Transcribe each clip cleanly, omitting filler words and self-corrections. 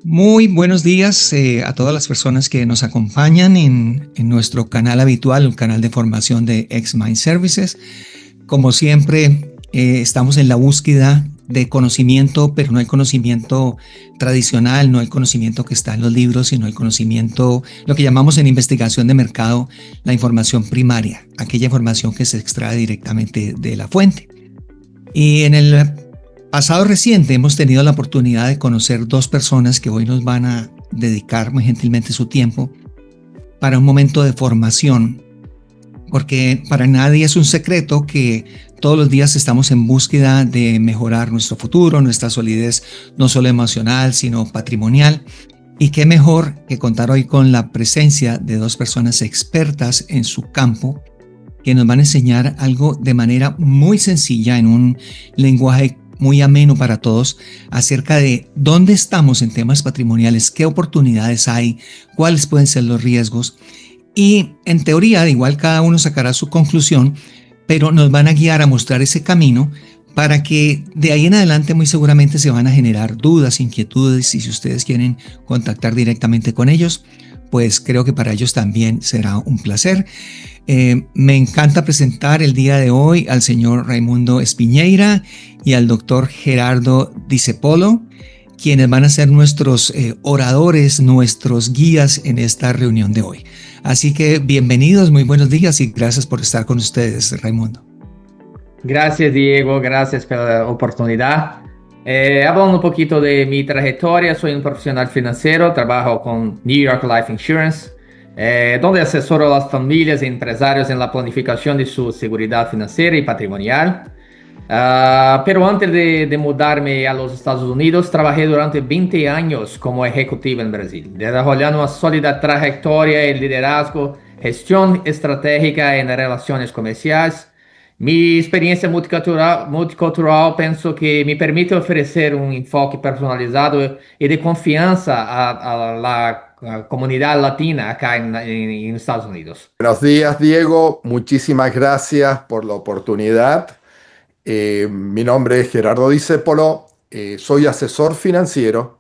Muy buenos días a todas las personas que nos acompañan en nuestro canal habitual, el canal de formación de X-Mind Services. Como siempre, estamos en la búsqueda de conocimiento, pero no el conocimiento tradicional, no el conocimiento que está en los libros, sino el conocimiento, lo que llamamos en investigación de mercado, la información primaria, aquella información que se extrae directamente de la fuente. Y en el pasado reciente hemos tenido la oportunidad de conocer dos personas que hoy nos van a dedicar muy gentilmente su tiempo para un momento de formación, porque para nadie es un secreto que todos los días estamos en búsqueda de mejorar nuestro futuro, nuestra solidez no solo emocional, sino patrimonial. Y qué mejor que contar hoy con la presencia de dos personas expertas en su campo que nos van a enseñar algo de manera muy sencilla, en un lenguaje muy ameno para todos, acerca de dónde estamos en temas patrimoniales, qué oportunidades hay, cuáles pueden ser los riesgos. Y en teoría, igual cada uno sacará su conclusión, pero nos van a guiar a mostrar ese camino para que de ahí en adelante muy seguramente se van a generar dudas, inquietudes, y si ustedes quieren contactar directamente con ellos, pues creo que para ellos también será un placer. Me encanta presentar el día de hoy al señor Raimundo Espiñeira y al doctor Gerardo Discepolo, quienes van a ser nuestros oradores, nuestros guías en esta reunión de hoy. Así que bienvenidos, muy buenos días y gracias por estar con ustedes, Raimundo. Gracias, Diego, gracias por la oportunidad. Hablando un poquito de mi trayectoria, soy un profesional financiero, trabajo con New York Life Insurance, donde asesoro a las familias y empresarios en la planificación de su seguridad financiera y patrimonial. Pero antes de mudarme a los Estados Unidos, trabajé durante 20 años como ejecutivo en Brasil, desarrollando una sólida trayectoria en liderazgo, gestión estratégica en relaciones comerciales. Mi experiencia multicultural pienso que me permite ofrecer un enfoque personalizado y de confianza a la comunidad latina acá en Estados Unidos. Buenos días, Diego. Muchísimas gracias por la oportunidad. Mi nombre es Gerardo Discepolo. Soy asesor financiero.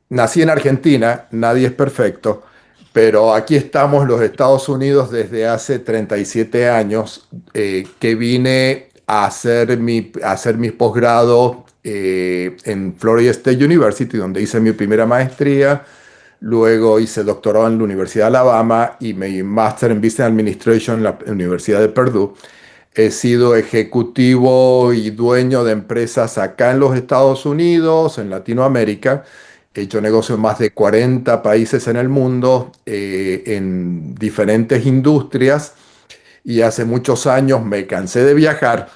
Nací en Argentina, nadie es perfecto, pero aquí estamos en los Estados Unidos desde hace 37 años, que vine a hacer mi posgrado en Florida State University, donde hice mi primera maestría. Luego hice doctorado en la Universidad de Alabama y mi máster en Business Administration en la Universidad de Purdue. He sido ejecutivo y dueño de empresas acá en los Estados Unidos, en Latinoamérica. He hecho negocios en más de 40 países en el mundo, en diferentes industrias, y hace muchos años me cansé de viajar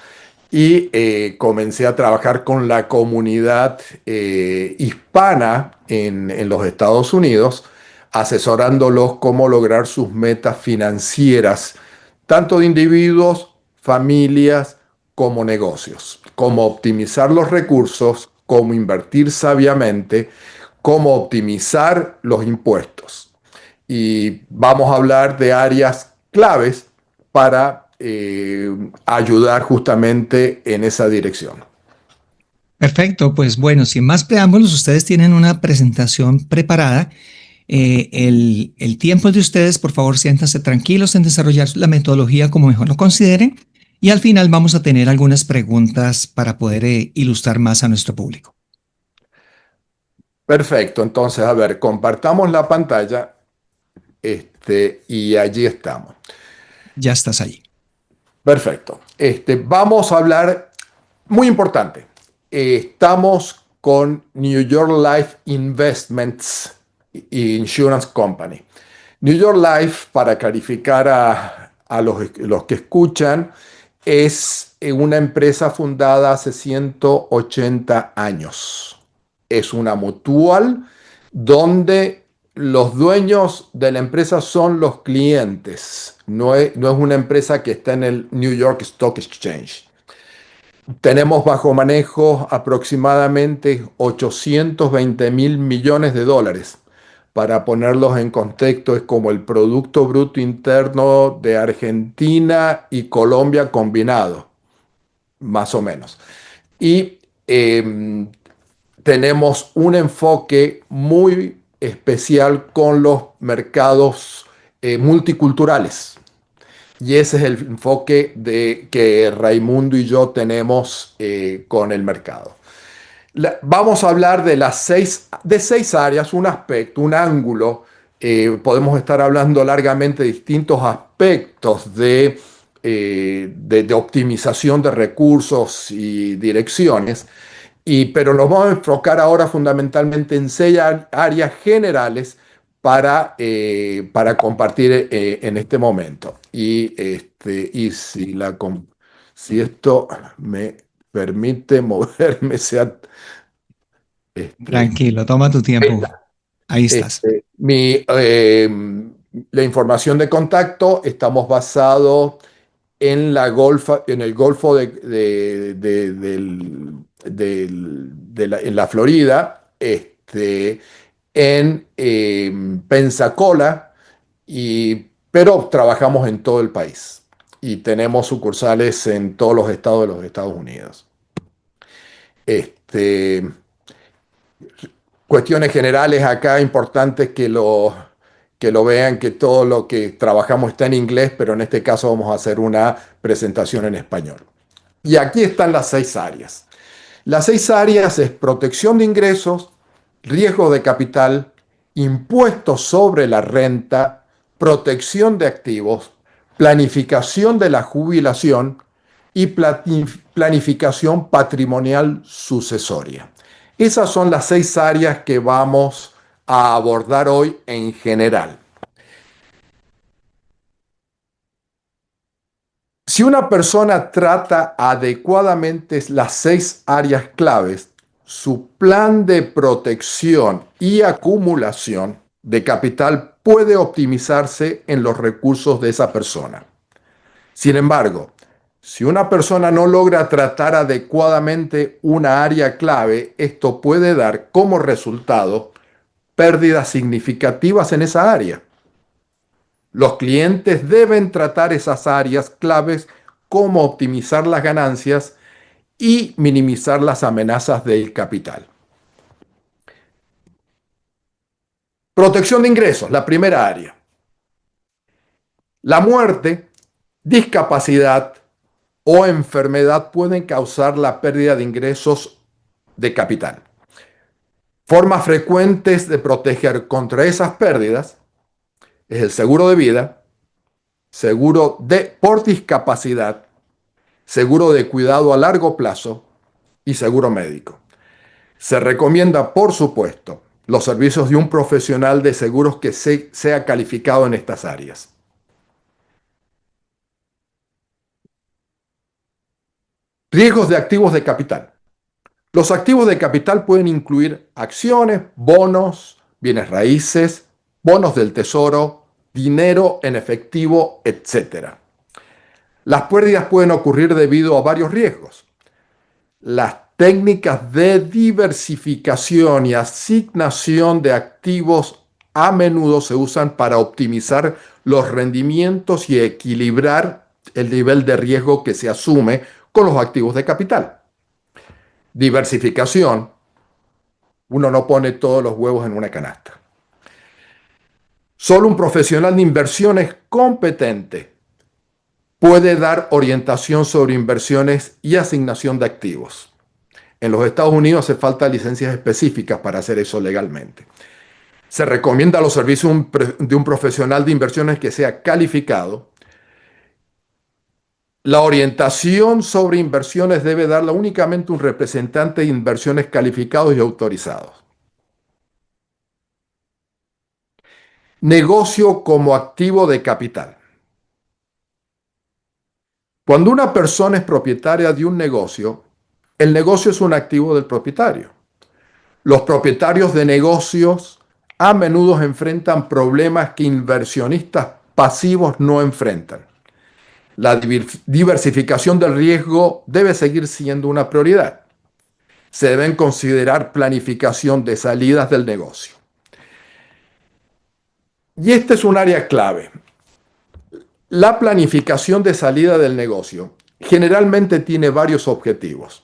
y comencé a trabajar con la comunidad hispana en los Estados Unidos, asesorándolos cómo lograr sus metas financieras, tanto de individuos, familias, como negocios, cómo optimizar los recursos, cómo invertir sabiamente, cómo optimizar los impuestos. Y vamos a hablar de áreas claves para ayudar justamente en esa dirección. Perfecto, pues bueno, sin más preámbulos, ustedes tienen una presentación preparada. El tiempo es de ustedes, por favor, siéntanse tranquilos en desarrollar la metodología como mejor lo consideren. Y al final vamos a tener algunas preguntas para poder ilustrar más a nuestro público. Perfecto, entonces, a ver, compartamos la pantalla y allí estamos. Ya estás allí. Perfecto. Vamos a hablar, muy importante, estamos con New York Life Investments Insurance Company. New York Life, para clarificar a los que escuchan, es una empresa fundada hace 180 años. Es una mutual donde los dueños de la empresa son los clientes. No es una empresa que está en el New York Stock Exchange. Tenemos bajo manejo aproximadamente 820 mil millones de dólares para ponerlos en contexto, es como el Producto Bruto Interno de Argentina y Colombia combinado, más o menos. Y tenemos un enfoque muy especial con los mercados multiculturales. Y ese es el enfoque que Raimundo y yo tenemos con el mercado. Vamos a hablar de seis áreas, un aspecto, un ángulo. Podemos estar hablando largamente de distintos aspectos de optimización de recursos y direcciones, pero nos vamos a enfocar ahora fundamentalmente en seis áreas generales para compartir en este momento. Y si esto me permite moverme, este, Tranquilo, toma tu ahí tiempo. está. Ahí estás. Este, la información de contacto, estamos basados en el Golfo en la Florida, en Pensacola, pero trabajamos en todo el país y tenemos sucursales en todos los estados de los Estados Unidos. Este, Cuestiones generales acá, importantes que lo vean, que todo lo que trabajamos está en inglés, pero en este caso vamos a hacer una presentación en español. Y aquí están las seis áreas. Las seis áreas es protección de ingresos, riesgo de capital, impuestos sobre la renta, protección de activos, planificación de la jubilación y planificación patrimonial sucesoria. Esas son las seis áreas que vamos a abordar hoy en general. Si una persona trata adecuadamente las seis áreas claves, su plan de protección y acumulación de capital puede optimizarse en los recursos de esa persona. Sin embargo, si una persona no logra tratar adecuadamente una área clave, esto puede dar como resultado pérdidas significativas en esa área. Los clientes deben tratar esas áreas claves como optimizar las ganancias y minimizar las amenazas del capital. Protección de ingresos, la primera área. La muerte, discapacidad o enfermedad pueden causar la pérdida de ingresos de capital. Formas frecuentes de proteger contra esas pérdidas es el seguro de vida, seguro por discapacidad, seguro de cuidado a largo plazo y seguro médico. Se recomienda, por supuesto, los servicios de un profesional de seguros que sea calificado en estas áreas. Riesgos de activos de capital. Los activos de capital pueden incluir acciones, bonos, bienes raíces, bonos del tesoro, dinero en efectivo, etc. Las pérdidas pueden ocurrir debido a varios riesgos. Las técnicas de diversificación y asignación de activos a menudo se usan para optimizar los rendimientos y equilibrar el nivel de riesgo que se asume con los activos de capital. Diversificación. Uno no pone todos los huevos en una canasta. Solo un profesional de inversiones competente puede dar orientación sobre inversiones y asignación de activos. En los Estados Unidos hace falta licencias específicas para hacer eso legalmente. Se recomienda los servicios de un profesional de inversiones que sea calificado. La orientación sobre inversiones debe darla únicamente un representante de inversiones calificados y autorizados. Negocio como activo de capital. Cuando una persona es propietaria de un negocio, el negocio es un activo del propietario. Los propietarios de negocios a menudo enfrentan problemas que inversionistas pasivos no enfrentan. La diversificación del riesgo debe seguir siendo una prioridad. Se deben considerar planificación de salidas del negocio. Y este es un área clave. La planificación de salida del negocio generalmente tiene varios objetivos.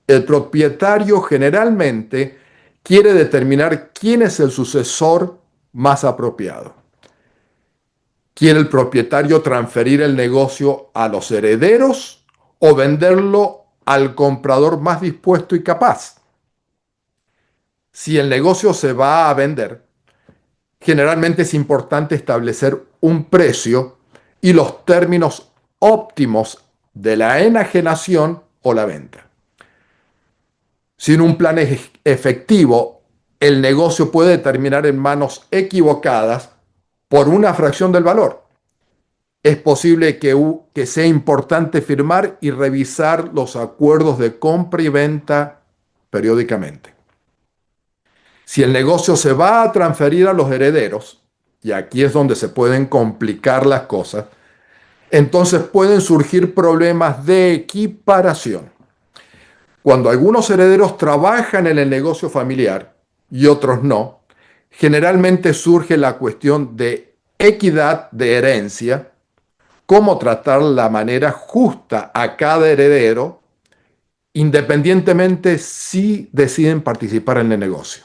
El propietario generalmente quiere determinar quién es el sucesor más apropiado. ¿Quiere el propietario transferir el negocio a los herederos o venderlo al comprador más dispuesto y capaz? Si el negocio se va a vender, generalmente es importante establecer un precio y los términos óptimos de la enajenación o la venta. Sin un plan efectivo, el negocio puede terminar en manos equivocadas por una fracción del valor. Es posible que sea importante firmar y revisar los acuerdos de compra y venta periódicamente. Si el negocio se va a transferir a los herederos, y aquí es donde se pueden complicar las cosas, entonces pueden surgir problemas de equiparación. Cuando algunos herederos trabajan en el negocio familiar y otros no, generalmente surge la cuestión de equidad de herencia, cómo tratar la manera justa a cada heredero, independientemente si deciden participar en el negocio.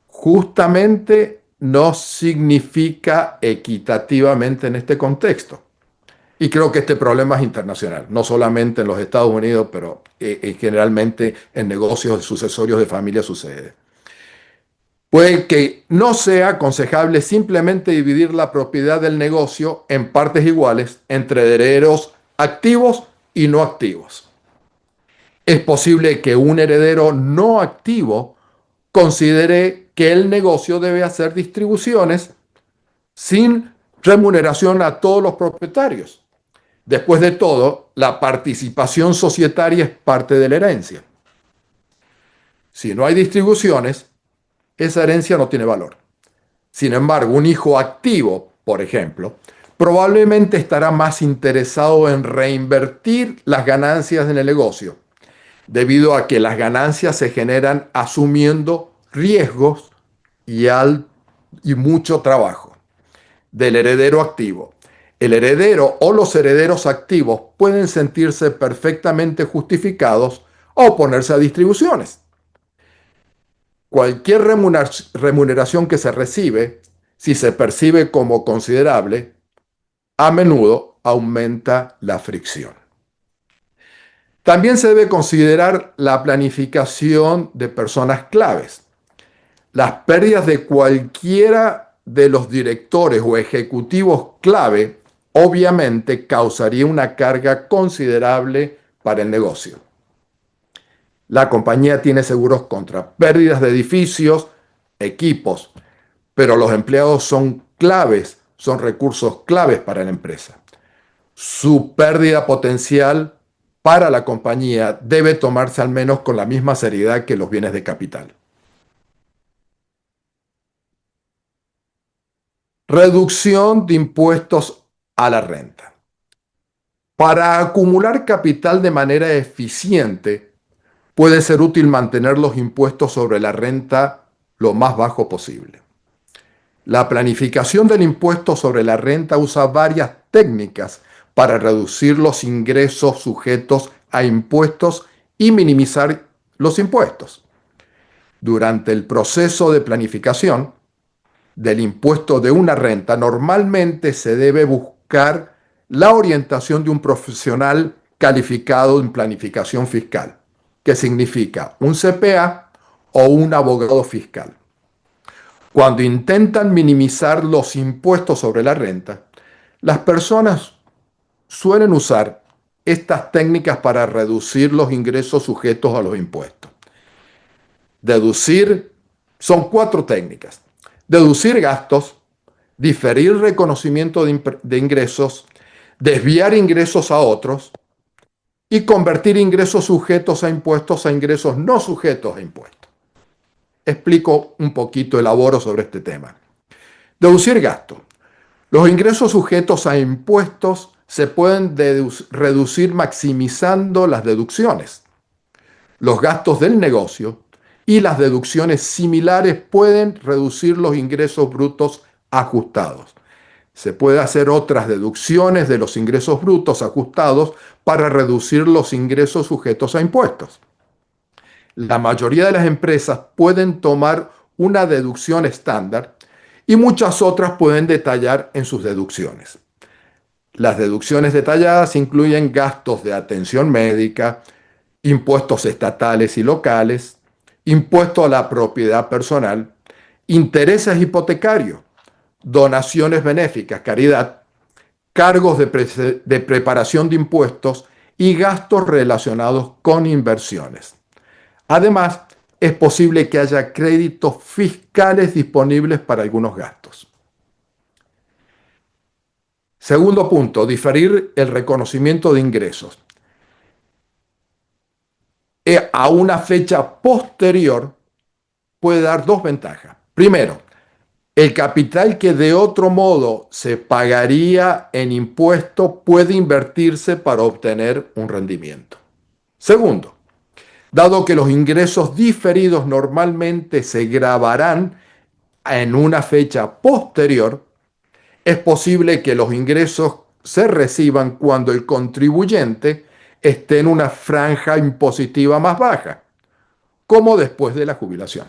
Justamente no significa equitativamente en este contexto. Y creo que este problema es internacional, no solamente en los Estados Unidos, pero generalmente en negocios sucesorios de familia sucede. Puede que no sea aconsejable simplemente dividir la propiedad del negocio en partes iguales entre herederos activos y no activos. Es posible que un heredero no activo considere que el negocio debe hacer distribuciones sin remuneración a todos los propietarios. Después de todo, la participación societaria es parte de la herencia. Si no hay distribuciones, esa herencia no tiene valor. Sin embargo, un hijo activo, por ejemplo, probablemente estará más interesado en reinvertir las ganancias en el negocio, debido a que las ganancias se generan asumiendo riesgos y mucho trabajo del heredero activo. El heredero o los herederos activos pueden sentirse perfectamente justificados a oponerse a distribuciones. Cualquier remuneración que se recibe, si se percibe como considerable, a menudo aumenta la fricción. También se debe considerar la planificación de personas claves. Las pérdidas de cualquiera de los directores o ejecutivos clave obviamente causaría una carga considerable para el negocio. La compañía tiene seguros contra pérdidas de edificios, equipos, pero los empleados son claves, son recursos claves para la empresa. Su pérdida potencial para la compañía debe tomarse al menos con la misma seriedad que los bienes de capital. Reducción de impuestos a la renta. Para acumular capital de manera eficiente, puede ser útil mantener los impuestos sobre la renta lo más bajo posible. La planificación del impuesto sobre la renta usa varias técnicas para reducir los ingresos sujetos a impuestos y minimizar los impuestos. Durante el proceso de planificación del impuesto de una renta, normalmente se debe buscar la orientación de un profesional calificado en planificación fiscal, que significa un CPA o un abogado fiscal. Cuando intentan minimizar los impuestos sobre la renta, las personas suelen usar estas técnicas para reducir los ingresos sujetos a los impuestos. Son 4 técnicas. Deducir gastos, diferir reconocimiento de ingresos, desviar ingresos a otros y convertir ingresos sujetos a impuestos a ingresos no sujetos a impuestos. Explico un poquito, elaboro sobre este tema. Deducir gastos. Los ingresos sujetos a impuestos se pueden reducir maximizando las deducciones. Los gastos del negocio y las deducciones similares pueden reducir los ingresos brutos ajustados. Se puede hacer otras deducciones de los ingresos brutos ajustados para reducir los ingresos sujetos a impuestos. La mayoría de las empresas pueden tomar una deducción estándar y muchas otras pueden detallar en sus deducciones. Las deducciones detalladas incluyen gastos de atención médica, impuestos estatales y locales, impuesto a la propiedad personal, intereses hipotecarios, donaciones benéficas, caridad, cargos de preparación de impuestos y gastos relacionados con inversiones. Además, es posible que haya créditos fiscales disponibles para algunos gastos. Segundo punto, diferir el reconocimiento de ingresos a una fecha posterior puede dar dos ventajas. Primero, el capital que de otro modo se pagaría en impuesto puede invertirse para obtener un rendimiento. Segundo, dado que los ingresos diferidos normalmente se grabarán en una fecha posterior, es posible que los ingresos se reciban cuando el contribuyente esté en una franja impositiva más baja, como después de la jubilación.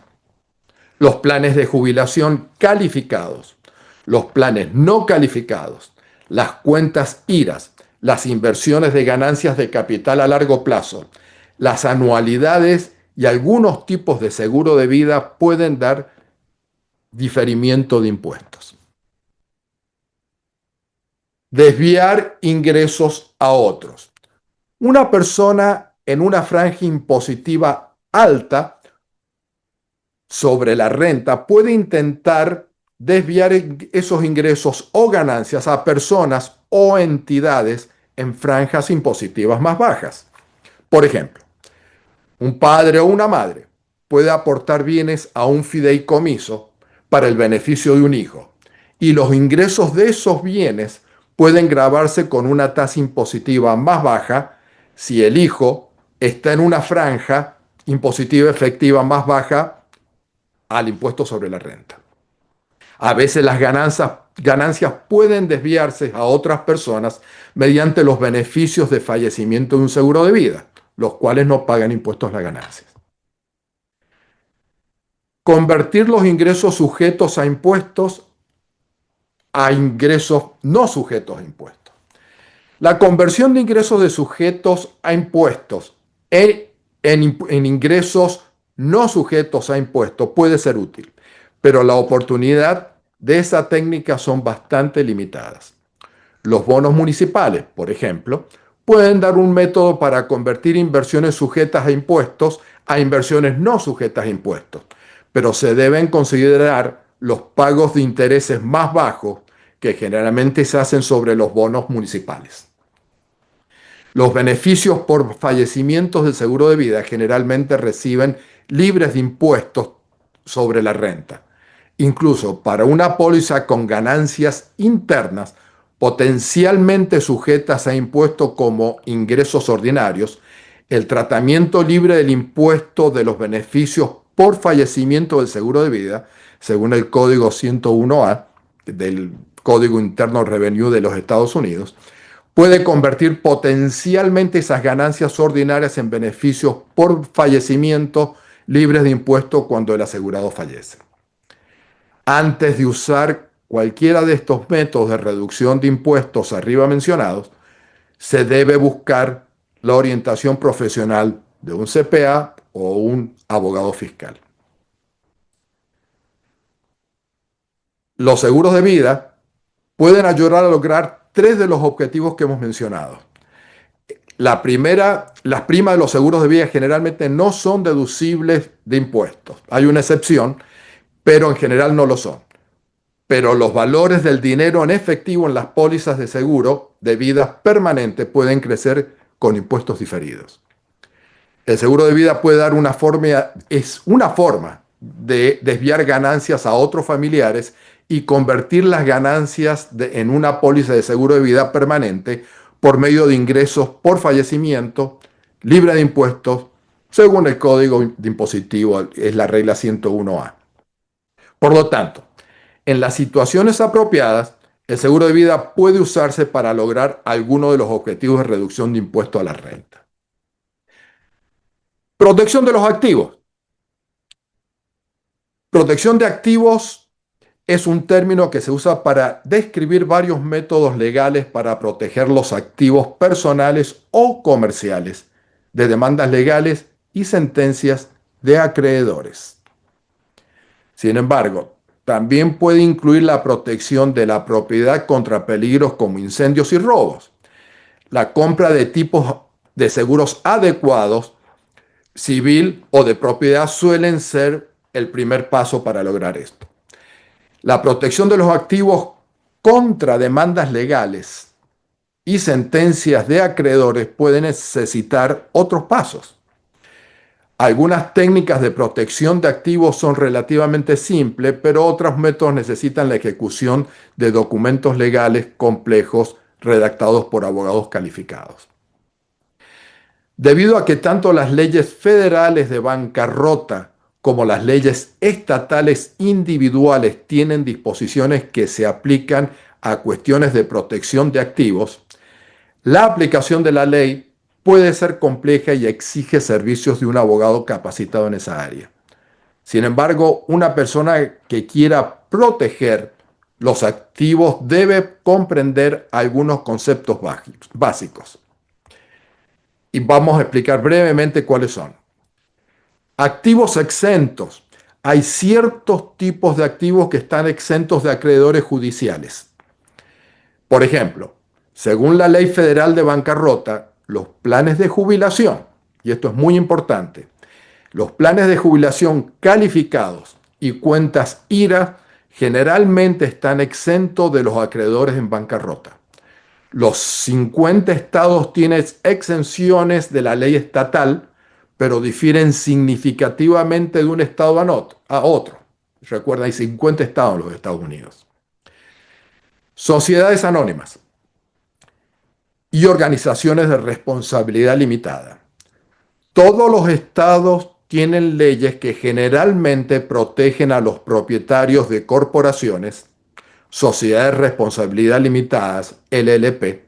Los planes de jubilación calificados, los planes no calificados, las cuentas IRAs, las inversiones de ganancias de capital a largo plazo, las anualidades y algunos tipos de seguro de vida pueden dar diferimiento de impuestos. Desviar ingresos a otros. Una persona en una franja impositiva alta sobre la renta puede intentar desviar esos ingresos o ganancias a personas o entidades en franjas impositivas más bajas. Por ejemplo, un padre o una madre puede aportar bienes a un fideicomiso para el beneficio de un hijo y los ingresos de esos bienes pueden gravarse con una tasa impositiva más baja si el hijo está en una franja impositiva efectiva más baja al impuesto sobre la renta. A veces las ganancias pueden desviarse a otras personas mediante los beneficios de fallecimiento de un seguro de vida, los cuales no pagan impuestos a las ganancias. Convertir los ingresos sujetos a impuestos a ingresos no sujetos a impuestos. La conversión de ingresos de sujetos a impuestos en ingresos no sujetos a impuestos puede ser útil, pero la oportunidad de esa técnica son bastante limitadas. Los bonos municipales, por ejemplo, pueden dar un método para convertir inversiones sujetas a impuestos a inversiones no sujetas a impuestos, pero se deben considerar los pagos de intereses más bajos que generalmente se hacen sobre los bonos municipales. Los beneficios por fallecimientos del seguro de vida generalmente reciben libres de impuestos sobre la renta. Incluso para una póliza con ganancias internas potencialmente sujetas a impuestos como ingresos ordinarios, el tratamiento libre del impuesto de los beneficios por fallecimiento del seguro de vida, según el Código 101A del Código Interno Revenue de los Estados Unidos, puede convertir potencialmente esas ganancias ordinarias en beneficios por fallecimiento libres de impuestos cuando el asegurado fallece. Antes de usar cualquiera de estos métodos de reducción de impuestos arriba mencionados, se debe buscar la orientación profesional de un CPA o un abogado fiscal. Los seguros de vida pueden ayudar a lograr tres de los objetivos que hemos mencionado. Las primas de los seguros de vida generalmente no son deducibles de impuestos. Hay una excepción, pero en general no lo son. Pero los valores del dinero en efectivo en las pólizas de seguro de vida permanente pueden crecer con impuestos diferidos. El seguro de vida puede dar es una forma de desviar ganancias a otros familiares y convertir las ganancias en una póliza de seguro de vida permanente por medio de ingresos por fallecimiento, libre de impuestos, según el Código de Impositivo, es la regla 101A. Por lo tanto, En las situaciones apropiadas, el seguro de vida puede usarse para lograr alguno de los objetivos de reducción de impuesto a la renta. Protección de los activos. Protección de activos es un término que se usa para describir varios métodos legales para proteger los activos personales o comerciales de demandas legales y sentencias de acreedores. Sin embargo, también puede incluir la protección de la propiedad contra peligros como incendios y robos, la compra de tipos de seguros adecuados, civil o de propiedad suelen ser el primer paso para lograr esto. La protección de los activos contra demandas legales y sentencias de acreedores puede necesitar otros pasos. Algunas técnicas de protección de activos son relativamente simples, pero otros métodos necesitan la ejecución de documentos legales complejos redactados por abogados calificados. Debido a que tanto las leyes federales de bancarrota como las leyes estatales individuales tienen disposiciones que se aplican a cuestiones de protección de activos, la aplicación de la ley puede ser compleja y exige servicios de un abogado capacitado en esa área. Sin embargo, una persona que quiera proteger los activos debe comprender algunos conceptos básicos. Y vamos a explicar brevemente cuáles son. Activos exentos. Hay ciertos tipos de activos que están exentos de acreedores judiciales. Por ejemplo, según la Ley Federal de Bancarrota, los planes de jubilación, y esto es muy importante, los planes de jubilación calificados y cuentas IRA generalmente están exentos de los acreedores en bancarrota. Los 50 estados tienen exenciones de la ley estatal, pero difieren significativamente de un estado a otro. Recuerda, hay 50 estados en los Estados Unidos. Sociedades anónimas y organizaciones de responsabilidad limitada. Todos los estados tienen leyes que generalmente protegen a los propietarios de corporaciones, sociedades de responsabilidad limitadas, LLP,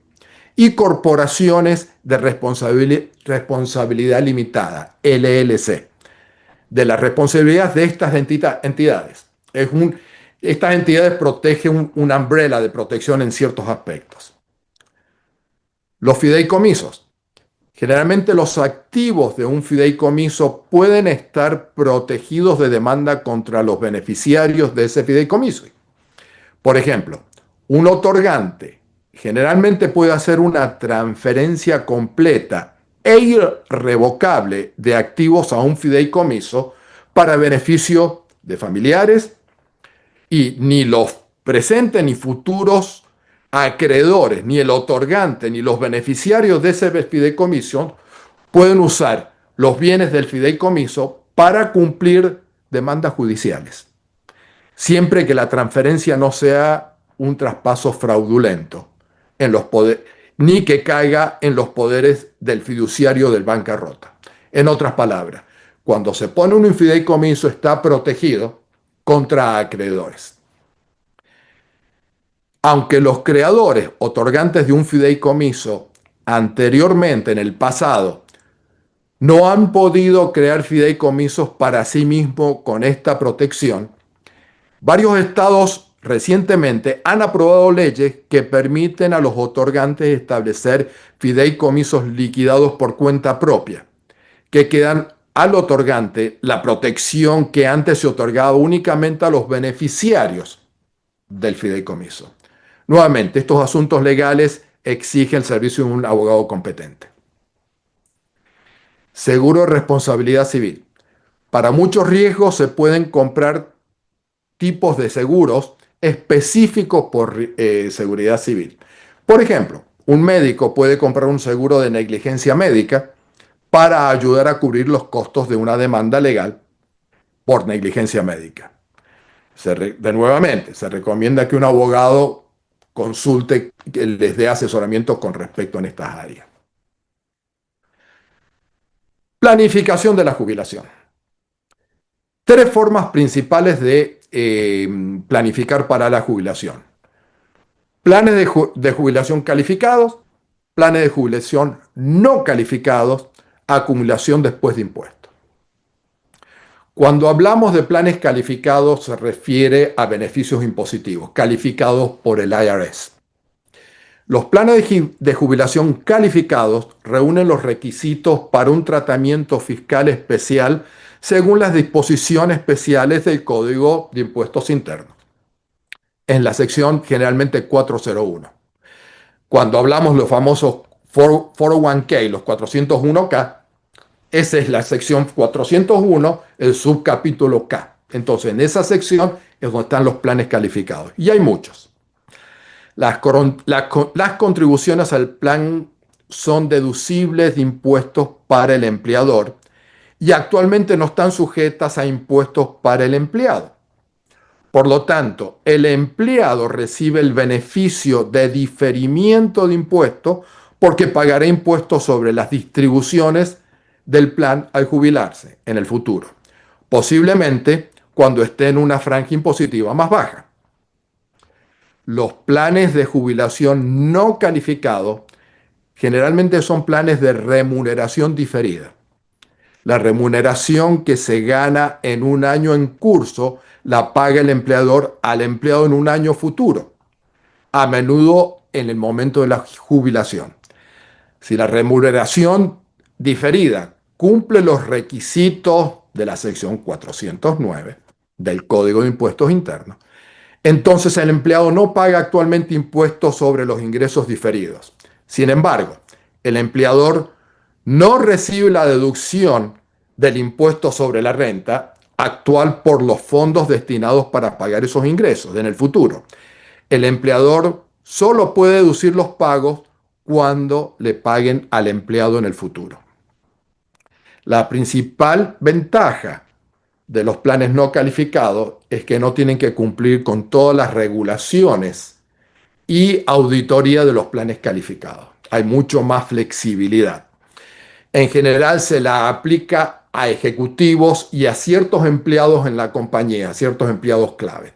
y corporaciones de responsabilidad limitada, LLC, de la responsabilidad de estas entidades. Estas entidades protegen una umbrella de protección en ciertos aspectos. Los fideicomisos. Generalmente los activos de un fideicomiso pueden estar protegidos de demanda contra los beneficiarios de ese fideicomiso. Por ejemplo, un otorgante generalmente puede hacer una transferencia completa e irrevocable de activos a un fideicomiso para beneficio de familiares y ni los presentes ni futuros acreedores, ni el otorgante, ni los beneficiarios de ese fideicomiso pueden usar los bienes del fideicomiso para cumplir demandas judiciales, siempre que la transferencia no sea un traspaso fraudulento en los ni que caiga en los poderes del fiduciario del bancarrota. En otras palabras, cuando se pone un fideicomiso está protegido contra acreedores. Aunque los creadores, otorgantes de un fideicomiso anteriormente en el pasado no han podido crear fideicomisos para sí mismos con esta protección, varios estados recientemente han aprobado leyes que permiten a los otorgantes establecer fideicomisos liquidados por cuenta propia, que quedan al otorgante la protección que antes se otorgaba únicamente a los beneficiarios del fideicomiso. Nuevamente, estos asuntos legales exigen el servicio de un abogado competente. Seguro de responsabilidad civil. Para muchos riesgos se pueden comprar tipos de seguros específicos por seguridad civil. Por ejemplo, un médico puede comprar un seguro de negligencia médica para ayudar a cubrir los costos de una demanda legal por negligencia médica. Nuevamente, se recomienda que un abogado consulte, que les dé asesoramiento con respecto en estas áreas. Planificación de la jubilación. Tres formas principales de planificar para la jubilación. Planes de jubilación calificados, planes de jubilación no calificados, acumulación después de impuestos. Cuando hablamos de planes calificados se refiere a beneficios impositivos, calificados por el IRS. Los planes de jubilación calificados reúnen los requisitos para un tratamiento fiscal especial según las disposiciones especiales del Código de Impuestos Internos, en la sección generalmente 401. Cuando hablamos de los famosos 401k, los 401k, esa es la sección 401, el subcapítulo K. Entonces, en esa sección es donde están los planes calificados. Y hay muchos. Las contribuciones al plan son deducibles de impuestos para el empleador y actualmente no están sujetas a impuestos para el empleado. Por lo tanto, el empleado recibe el beneficio de diferimiento de impuestos porque pagará impuestos sobre las distribuciones del plan al jubilarse en el futuro, posiblemente cuando esté en una franja impositiva más baja. Los planes de jubilación no calificados generalmente son planes de remuneración diferida. La remuneración que se gana en un año en curso la paga el empleador al empleado en un año futuro, a menudo en el momento de la jubilación. Si la remuneración diferida cumple los requisitos de la sección 409 del Código de Impuestos Internos, entonces el empleado no paga actualmente impuestos sobre los ingresos diferidos. Sin embargo, el empleador no recibe la deducción del impuesto sobre la renta actual por los fondos destinados para pagar esos ingresos en el futuro. El empleador solo puede deducir los pagos cuando le paguen al empleado en el futuro. La principal ventaja de los planes no calificados es que no tienen que cumplir con todas las regulaciones y auditoría de los planes calificados. Hay mucho más flexibilidad. En general se la aplica a ejecutivos y a ciertos empleados en la compañía, ciertos empleados clave.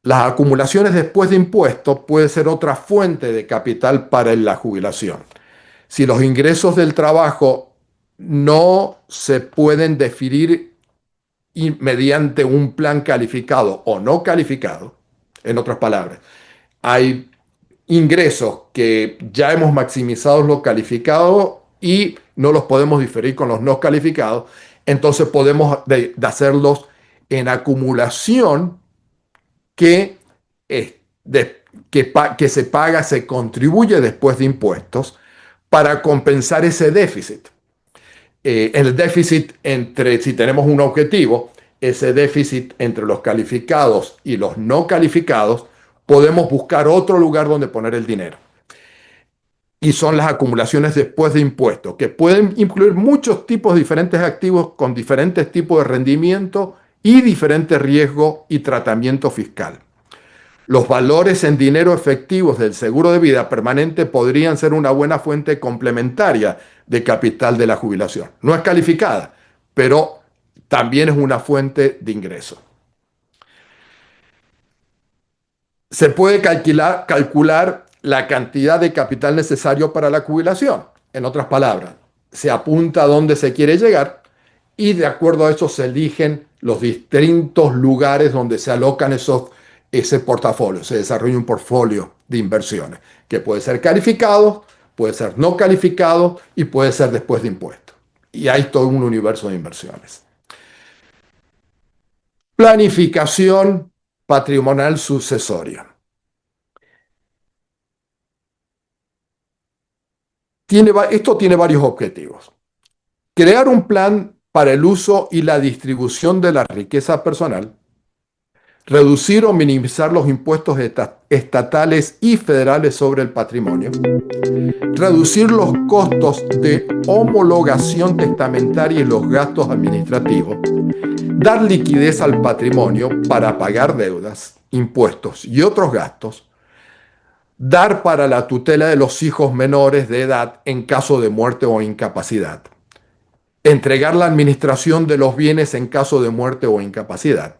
Las acumulaciones después de impuestos puede ser otra fuente de capital para la jubilación. Si los ingresos del trabajo no se pueden definir mediante un plan calificado o no calificado, en otras palabras, hay ingresos que ya hemos maximizado lo calificado y no los podemos diferir con los no calificados, entonces podemos hacerlos en acumulación que se paga, se contribuye después de impuestos para compensar ese déficit. El déficit si tenemos un objetivo, ese déficit entre los calificados y los no calificados, podemos buscar otro lugar donde poner el dinero. Y son las acumulaciones después de impuestos, que pueden incluir muchos tipos de diferentes activos con diferentes tipos de rendimiento y diferentes riesgos y tratamiento fiscal. Los valores en dinero efectivos del seguro de vida permanente podrían ser una buena fuente complementaria de capital de la jubilación. No es calificada, pero también es una fuente de ingreso. Se puede calcular la cantidad de capital necesario para la jubilación. En otras palabras, se apunta a dónde se quiere llegar y de acuerdo a eso se eligen los distintos lugares donde se alocan ese portafolio, se desarrolla un portfolio de inversiones, que puede ser calificado, puede ser no calificado y puede ser después de impuestos. Y hay todo un universo de inversiones. Planificación patrimonial sucesoria. Esto tiene varios objetivos. Crear un plan para el uso y la distribución de la riqueza personal, reducir o minimizar los impuestos estatales y federales sobre el patrimonio, reducir los costos de homologación testamentaria y los gastos administrativos, dar liquidez al patrimonio para pagar deudas, impuestos y otros gastos, dar para la tutela de los hijos menores de edad en caso de muerte o incapacidad, entregar la administración de los bienes en caso de muerte o incapacidad.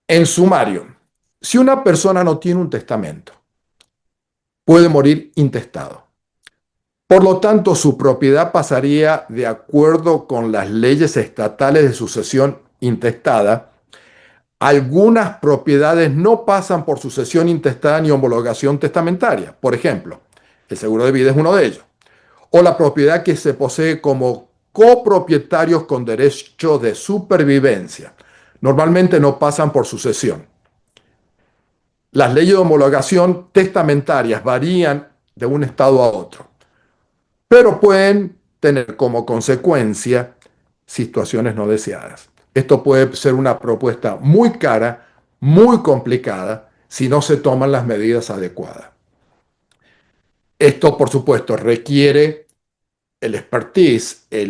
En sumario, si una persona no tiene un testamento, puede morir intestado. Por lo tanto, su propiedad pasaría de acuerdo con las leyes estatales de sucesión intestada. Algunas propiedades no pasan por sucesión intestada ni homologación testamentaria. Por ejemplo, el seguro de vida es uno de ellos. O la propiedad que se posee como copropietarios con derecho de supervivencia. Normalmente no pasan por sucesión. Las leyes de homologación testamentarias varían de un estado a otro, pero pueden tener como consecuencia situaciones no deseadas. Esto puede ser una propuesta muy cara, muy complicada, si no se toman las medidas adecuadas. Esto, por supuesto, requiere el expertise de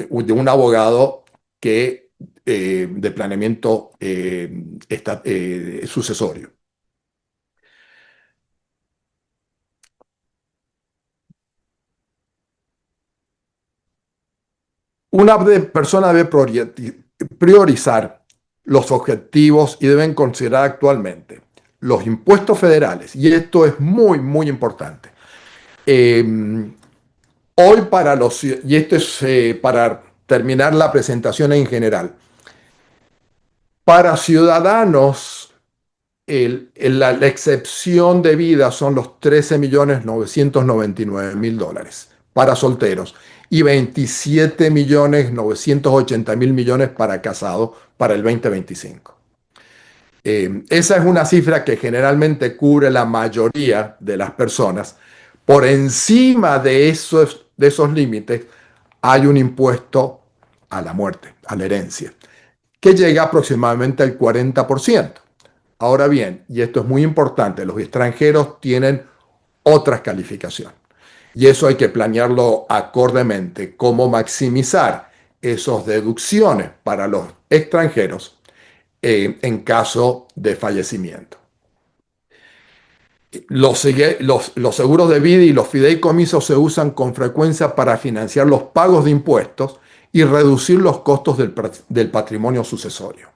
un abogado que, de planeamiento sucesorio. Una persona debe priorizar los objetivos y deben considerar actualmente los impuestos federales, y esto es muy, muy importante. Hoy y esto es para terminar la presentación en general, para ciudadanos la excepción de vida son los 13.999.000 dólares para solteros y 27.980.000 millones para casados para el 2025. Esa es una cifra que generalmente cubre la mayoría de las personas. Por encima de esos límites hay un impuesto a la muerte, a la herencia, que llega aproximadamente al 40%. Ahora bien, y esto es muy importante, los extranjeros tienen otras calificaciones. Y eso hay que planearlo acordemente, cómo maximizar esas deducciones para los extranjeros en caso de fallecimiento. Los seguros de vida y los fideicomisos se usan con frecuencia para financiar los pagos de impuestos y reducir los costos del patrimonio sucesorio.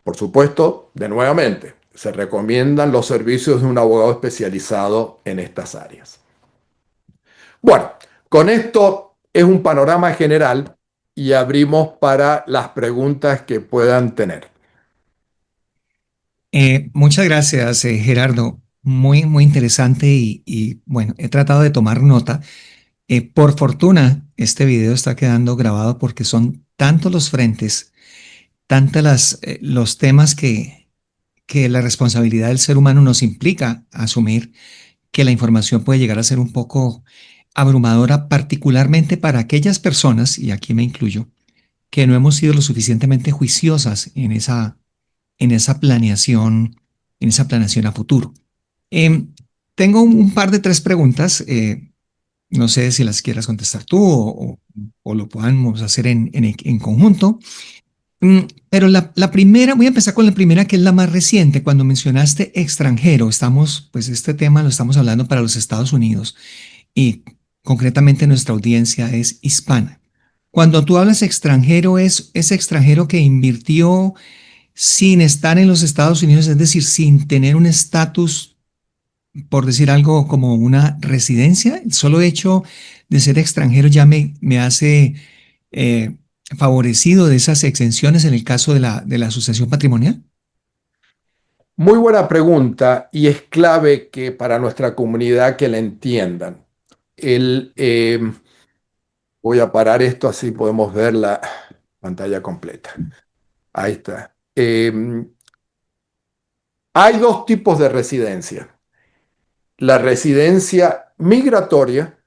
Por supuesto, nuevamente, se recomiendan los servicios de un abogado especializado en estas áreas. Bueno, con esto es un panorama general y abrimos para las preguntas que puedan tener. Muchas gracias, Gerardo. Muy, muy interesante y bueno, he tratado de tomar nota. Por fortuna, este video está quedando grabado porque son tantos los frentes, tantos los temas que la responsabilidad del ser humano nos implica asumir, que la información puede llegar a ser un poco abrumadora, particularmente para aquellas personas, y aquí me incluyo, que no hemos sido lo suficientemente juiciosas en esa planeación, a futuro. Tengo un par de tres preguntas. No sé si las quieras contestar tú o lo podamos hacer en conjunto. Pero la primera, voy a empezar con la primera, que es la más reciente. Cuando mencionaste extranjero, pues este tema lo estamos hablando para los Estados Unidos y concretamente nuestra audiencia es hispana. Cuando tú hablas extranjero, es extranjero que invirtió sin estar en los Estados Unidos, es decir, sin tener un estatus, por decir algo, como una residencia. El solo hecho de ser extranjero ya me hace favorecido de esas exenciones en el caso de la sucesión patrimonial. Muy buena pregunta, y es clave que para nuestra comunidad que la entiendan. Voy a parar esto, así podemos ver la pantalla completa. Ahí está. Hay dos tipos de residencia: la residencia migratoria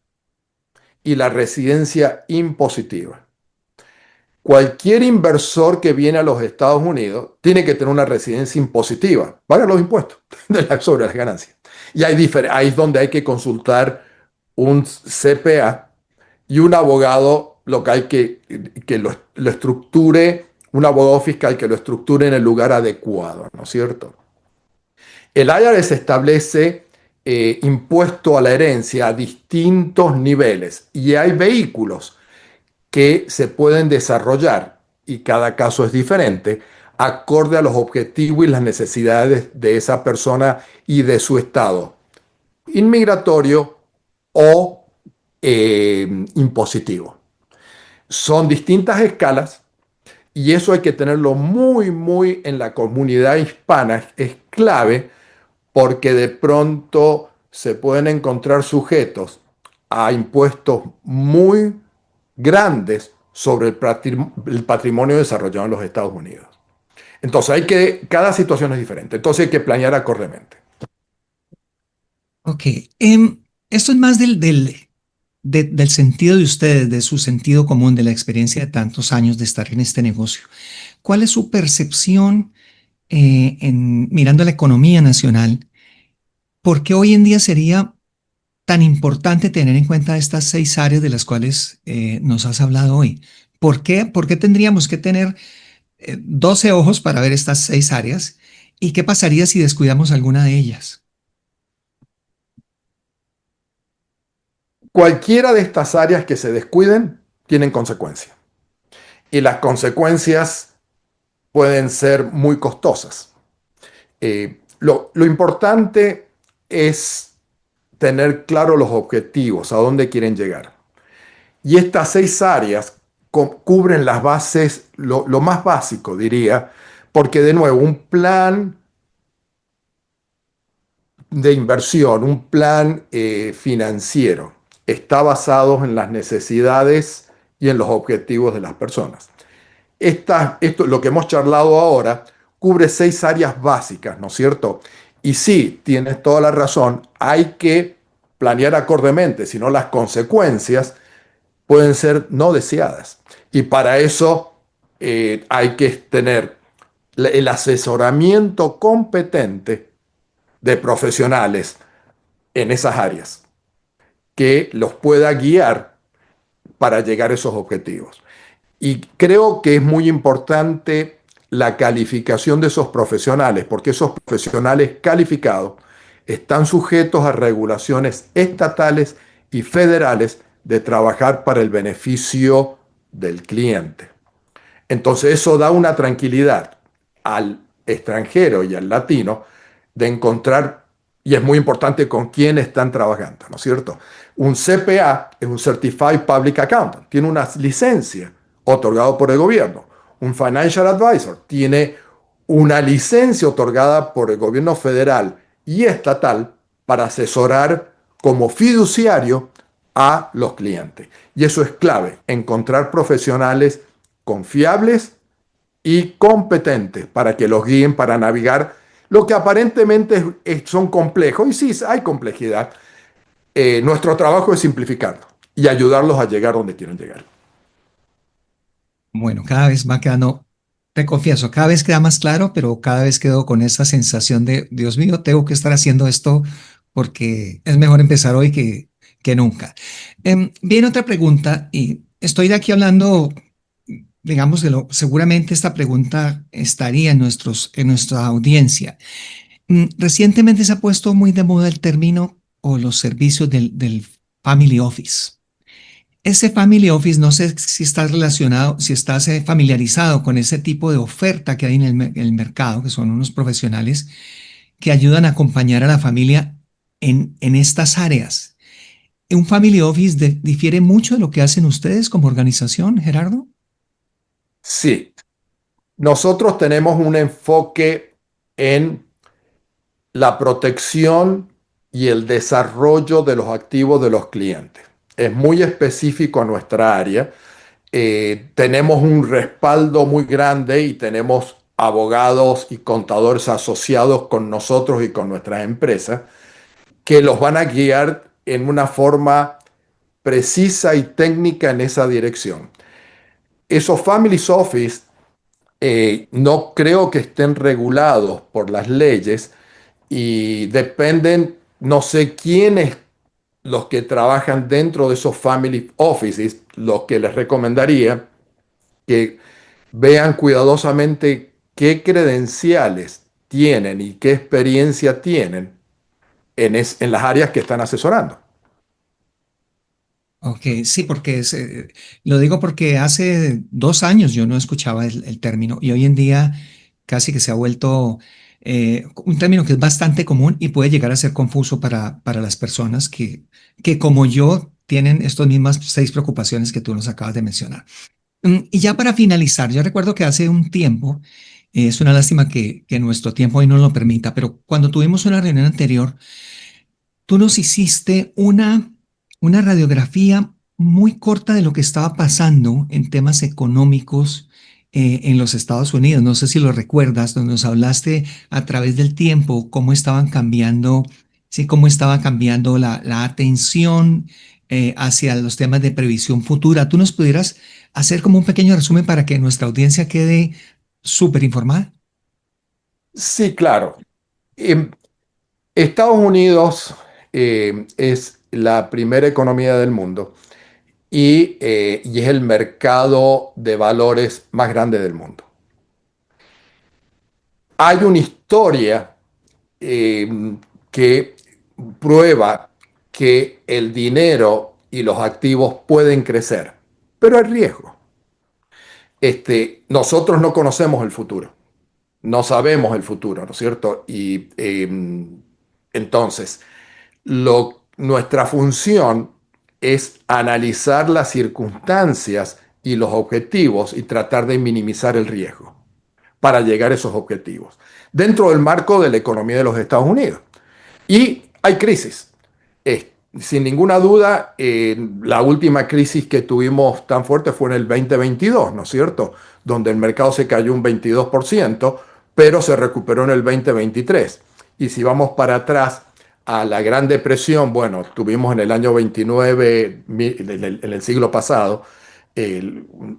y la residencia impositiva. Cualquier inversor que viene a los Estados Unidos tiene que tener una residencia impositiva, paga los impuestos sobre las ganancias. Y ahí es donde hay que consultar un CPA y un abogado local que lo estructure, un abogado fiscal que lo estructure en el lugar adecuado, ¿no es cierto? El IRS establece impuesto a la herencia a distintos niveles y hay vehículos que se pueden desarrollar y cada caso es diferente, acorde a los objetivos y las necesidades de esa persona y de su estado inmigratorio o impositivo. Son distintas escalas y eso hay que tenerlo muy, muy en la comunidad hispana. Es clave porque de pronto se pueden encontrar sujetos a impuestos muy grandes sobre el patrimonio desarrollado en los Estados Unidos. Entonces cada situación es diferente, entonces hay que planear acordemente. Ok, esto es más del sentido de ustedes, de su sentido común, de la experiencia de tantos años de estar en este negocio. ¿Cuál es su percepción mirando la economía nacional? ¿Por qué hoy en día sería tan importante tener en cuenta estas 6 áreas de las cuales nos has hablado hoy? ¿Por qué tendríamos que tener 12 ojos para ver estas 6 áreas? ¿Y qué pasaría si descuidamos alguna de ellas? Cualquiera de estas áreas que se descuiden tienen consecuencias. Y las consecuencias pueden ser muy costosas. Lo importante es tener claro los objetivos, a dónde quieren llegar. Y estas 6 áreas cubren las bases, lo más básico, diría, porque de nuevo, un plan de inversión, un plan financiero, está basado en las necesidades y en los objetivos de las personas. Lo que hemos charlado ahora cubre 6 áreas básicas, ¿no es cierto? Y sí, tienes toda la razón, hay que planear acordemente, si no las consecuencias pueden ser no deseadas. Y para eso hay que tener el asesoramiento competente de profesionales en esas áreas que los pueda guiar para llegar a esos objetivos. Y creo que es muy importante la calificación de esos profesionales, porque esos profesionales calificados están sujetos a regulaciones estatales y federales de trabajar para el beneficio del cliente. Entonces eso da una tranquilidad al extranjero y al latino de encontrar, y es muy importante con quién están trabajando, ¿no es cierto? Un CPA es un Certified Public Accountant, tiene una licencia otorgada por el gobierno. Un Financial Advisor tiene una licencia otorgada por el gobierno federal y estatal para asesorar como fiduciario a los clientes. Y eso es clave, encontrar profesionales confiables y competentes para que los guíen para navegar lo que aparentemente son complejos. Y sí, hay complejidad. Nuestro trabajo es simplificarlo y ayudarlos a llegar donde quieren llegar. Bueno, cada vez va quedando, te confieso, cada vez queda más claro, pero cada vez quedo con esa sensación de, Dios mío, tengo que estar haciendo esto porque es mejor empezar hoy que nunca. Viene otra pregunta y estoy de aquí hablando, digamos, seguramente esta pregunta estaría en nuestra audiencia. Recientemente se ha puesto muy de moda el término o los servicios del Family Office. Ese Family Office, no sé si estás relacionado, si estás familiarizado con ese tipo de oferta que hay en el mercado, que son unos profesionales que ayudan a acompañar a la familia en estas áreas. ¿Un Family Office difiere mucho de lo que hacen ustedes como organización, Gerardo? Sí, nosotros tenemos un enfoque en la protección y el desarrollo de los activos de los clientes. Es muy específico a nuestra área. Tenemos un respaldo muy grande y tenemos abogados y contadores asociados con nosotros y con nuestras empresas que los van a guiar en una forma precisa y técnica en esa dirección. Esos Family Office no creo que estén regulados por las leyes y dependen, no sé quiénes los que trabajan dentro de esos family offices, lo que les recomendaría que vean cuidadosamente qué credenciales tienen y qué experiencia tienen en las áreas que están asesorando. Ok, sí, porque lo digo porque hace 2 años yo no escuchaba el término y hoy en día casi que se ha vuelto un término que es bastante común y puede llegar a ser confuso para las personas que como yo tienen estas mismas 6 preocupaciones que tú nos acabas de mencionar. Y ya para finalizar, yo recuerdo que hace un tiempo, es una lástima que nuestro tiempo hoy no lo permita, pero cuando tuvimos una reunión anterior, tú nos hiciste una radiografía muy corta de lo que estaba pasando en temas económicos en los Estados Unidos. No sé si lo recuerdas, donde nos hablaste a través del tiempo cómo estaban cambiando, sí, cómo estaba cambiando la atención hacia los temas de previsión futura. ¿Tú nos pudieras hacer como un pequeño resumen para que nuestra audiencia quede súper informada? Sí, claro. Em, Estados Unidos es la primera economía del mundo y es el mercado de valores más grande del mundo. Hay una historia que prueba que el dinero y los activos pueden crecer, pero hay riesgo. Nosotros no conocemos el futuro, no sabemos el futuro, ¿no es cierto? Y entonces, nuestra función es analizar las circunstancias y los objetivos y tratar de minimizar el riesgo para llegar a esos objetivos, dentro del marco de la economía de los Estados Unidos. Y hay crisis. Sin ninguna duda, la última crisis que tuvimos tan fuerte fue en el 2022, ¿no es cierto? Donde el mercado se cayó un 22%, pero se recuperó en el 2023. Y si vamos para atrás a la Gran Depresión, bueno, tuvimos en el año 29, en el siglo pasado,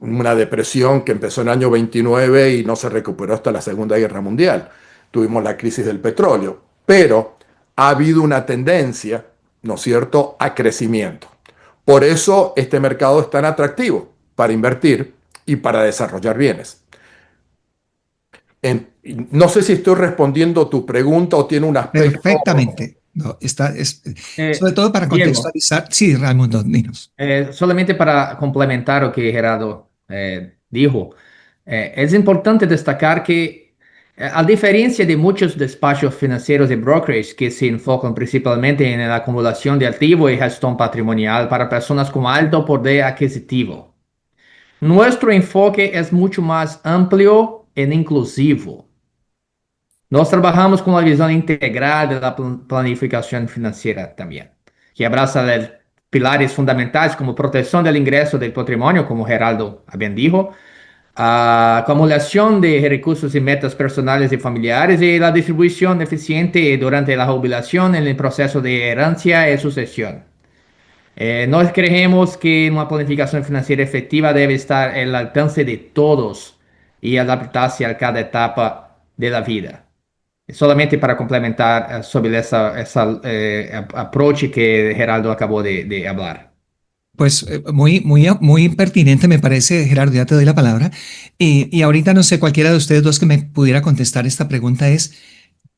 una depresión que empezó en el año 29 y no se recuperó hasta la Segunda Guerra Mundial. Tuvimos la crisis del petróleo, pero ha habido una tendencia, ¿no es cierto?, a crecimiento. Por eso este mercado es tan atractivo para invertir y para desarrollar bienes. No sé si estoy respondiendo tu pregunta o tiene un aspecto. Perfectamente. No, sobre todo para Diego, contextualizar. Sí, Raimundo, dinos. solamente para complementar lo que Gerardo dijo, es importante destacar que, a diferencia de muchos despachos financieros y brokers que se enfocan principalmente en la acumulación de activos y gestión patrimonial para personas con alto poder adquisitivo, nuestro enfoque es mucho más amplio e inclusivo. Nós trabajamos con la visión integral de la planificación financiera también, que abraza pilares fundamentales como protección del ingreso del patrimonio, como Geraldo bien dijo, acumulación de recursos y metas personales y familiares y la distribución eficiente durante la jubilación en el proceso de herencia y sucesión. Nós creemos que una planificación financiera efectiva debe estar al alcance de todos y adaptarse a cada etapa de la vida. Solamente para complementar sobre esa approach que Geraldo acabó de hablar. Pues muy pertinente me parece, Gerardo, ya te doy la palabra. Y ahorita no sé, cualquiera de ustedes dos que me pudiera contestar esta pregunta es,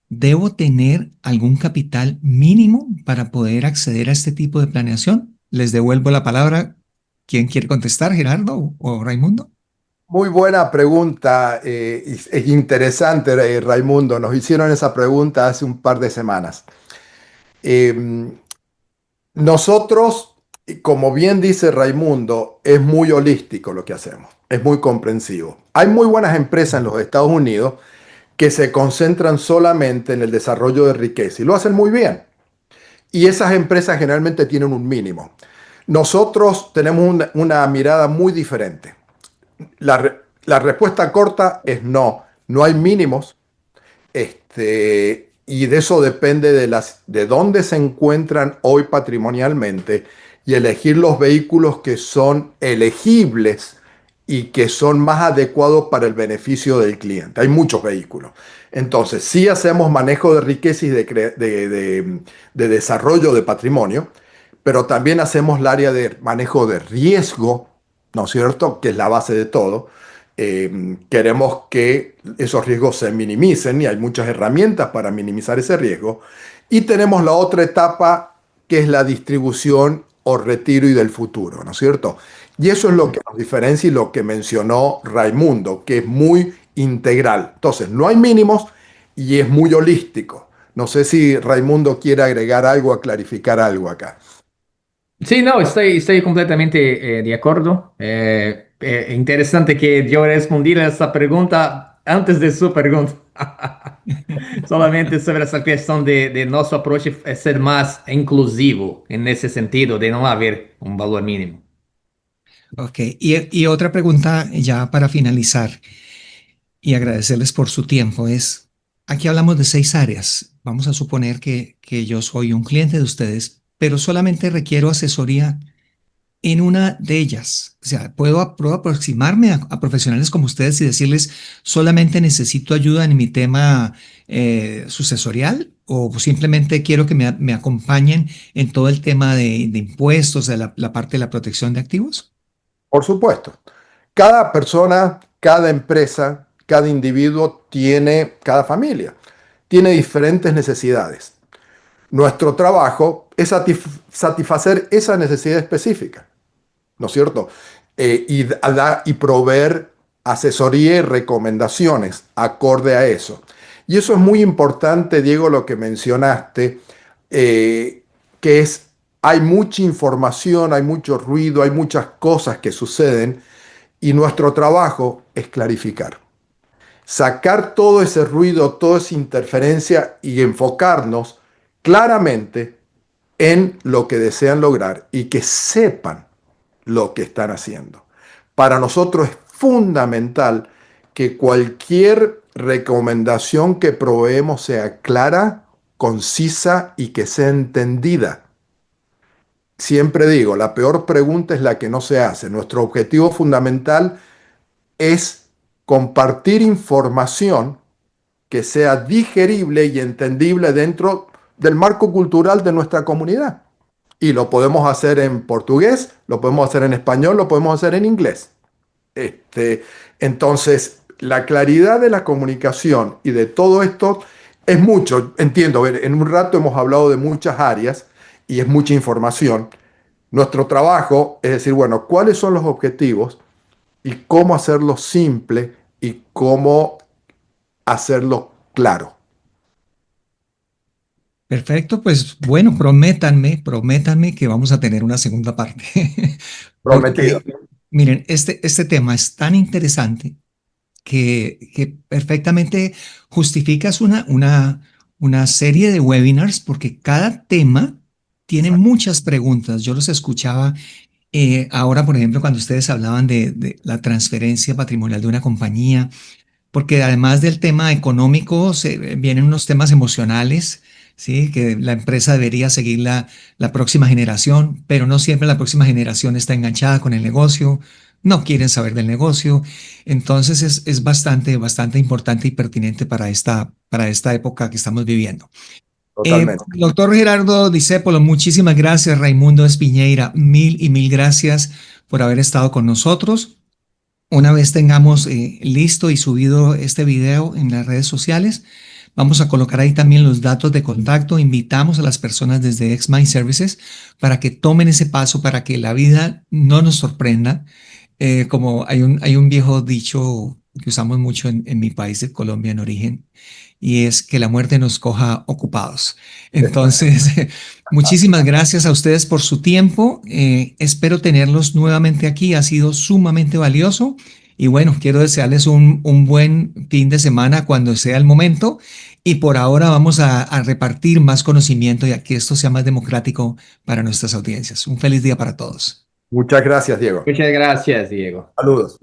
¿debo tener algún capital mínimo para poder acceder a este tipo de planeación? Les devuelvo la palabra. ¿Quién quiere contestar, Gerardo o Raimundo? Muy buena pregunta, es interesante, Raimundo. Nos hicieron esa pregunta hace un par de semanas. Eh, Nosotros, como bien dice Raimundo, es muy holístico lo que hacemos, es muy comprensivo. Hay muy buenas empresas en los Estados Unidos que se concentran solamente en el desarrollo de riqueza y lo hacen muy bien. Y esas empresas generalmente tienen un mínimo. Nosotros tenemos una mirada muy diferente. La respuesta corta es no, no hay mínimos, y de eso depende de dónde se encuentran hoy patrimonialmente y elegir los vehículos que son elegibles y que son más adecuados para el beneficio del cliente. Hay muchos vehículos. Entonces, sí hacemos manejo de riqueza y de desarrollo de patrimonio, pero también hacemos el área de manejo de riesgo, ¿no es cierto?, que es la base de todo. Queremos que esos riesgos se minimicen y hay muchas herramientas para minimizar ese riesgo. Y tenemos la otra etapa, que es la distribución o retiro y del futuro, ¿no es cierto? Y eso es lo que nos diferencia y lo que mencionó Raimundo, que es muy integral. Entonces, no hay mínimos y es muy holístico. No sé si Raimundo quiere agregar algo, a clarificar algo acá. Sí, no, estoy completamente de acuerdo. Interesante que yo respondí a esa pregunta antes de su pregunta. Solamente sobre esa cuestión de nuestro approach ser más inclusivo en ese sentido, de no haber un valor mínimo. Ok, y otra pregunta ya para finalizar y agradecerles por su tiempo es, aquí hablamos de 6 áreas. Vamos a suponer que yo soy un cliente de ustedes, pero solamente requiero asesoría en una de ellas. O sea, puedo aproximarme a profesionales como ustedes y decirles, solamente necesito ayuda en mi tema sucesorial o simplemente quiero que me acompañen en todo el tema de impuestos, de la parte de la protección de activos. Por supuesto, cada persona, cada empresa, cada individuo tiene, cada familia, tiene diferentes necesidades. Nuestro trabajo es satisfacer esa necesidad específica, ¿no es cierto? Y proveer asesoría y recomendaciones acorde a eso. Y eso es muy importante, Diego, lo que mencionaste, que es, hay mucha información, hay mucho ruido, hay muchas cosas que suceden y nuestro trabajo es clarificar. Sacar todo ese ruido, toda esa interferencia y enfocarnos claramente en lo que desean lograr y que sepan lo que están haciendo. Para nosotros es fundamental que cualquier recomendación que proveemos sea clara, concisa y que sea entendida. Siempre digo, la peor pregunta es la que no se hace. Nuestro objetivo fundamental es compartir información que sea digerible y entendible dentro del marco cultural de nuestra comunidad. Y lo podemos hacer en portugués, lo podemos hacer en español, lo podemos hacer en inglés. Este, entonces, la claridad de la comunicación y de todo esto es mucho. Entiendo, en un rato hemos hablado de muchas áreas y es mucha información. Nuestro trabajo es decir, bueno, ¿cuáles son los objetivos y cómo hacerlo simple y cómo hacerlo claro? Perfecto, pues bueno, prométanme que vamos a tener una segunda parte. Prometido. Porque, miren, este tema es tan interesante que perfectamente justificas una serie de webinars porque cada tema tiene muchas preguntas. Yo los escuchaba ahora, por ejemplo, cuando ustedes hablaban de la transferencia patrimonial de una compañía, porque además del tema económico vienen unos temas emocionales, ¿sí? Que la empresa debería seguir la próxima generación, pero no siempre la próxima generación está enganchada con el negocio, no quieren saber del negocio. Entonces es bastante importante y pertinente para esta época que estamos viviendo. Totalmente. Doctor Gerardo Discépolo, muchísimas gracias. Raimundo Espiñeira, mil y mil gracias por haber estado con nosotros. Una vez tengamos listo y subido este video en las redes sociales, vamos a colocar ahí también los datos de contacto. Invitamos a las personas desde XMind Services para que tomen ese paso, para que la vida no nos sorprenda. Como hay un viejo dicho que usamos mucho en mi país de Colombia en origen, y es que la muerte nos coja ocupados. Entonces, muchísimas gracias a ustedes por su tiempo. Espero tenerlos nuevamente aquí. Ha sido sumamente valioso. Y bueno, quiero desearles un buen fin de semana cuando sea el momento. Y por ahora vamos a repartir más conocimiento y a que esto sea más democrático para nuestras audiencias. Un feliz día para todos. Muchas gracias, Diego. Muchas gracias, Diego. Saludos.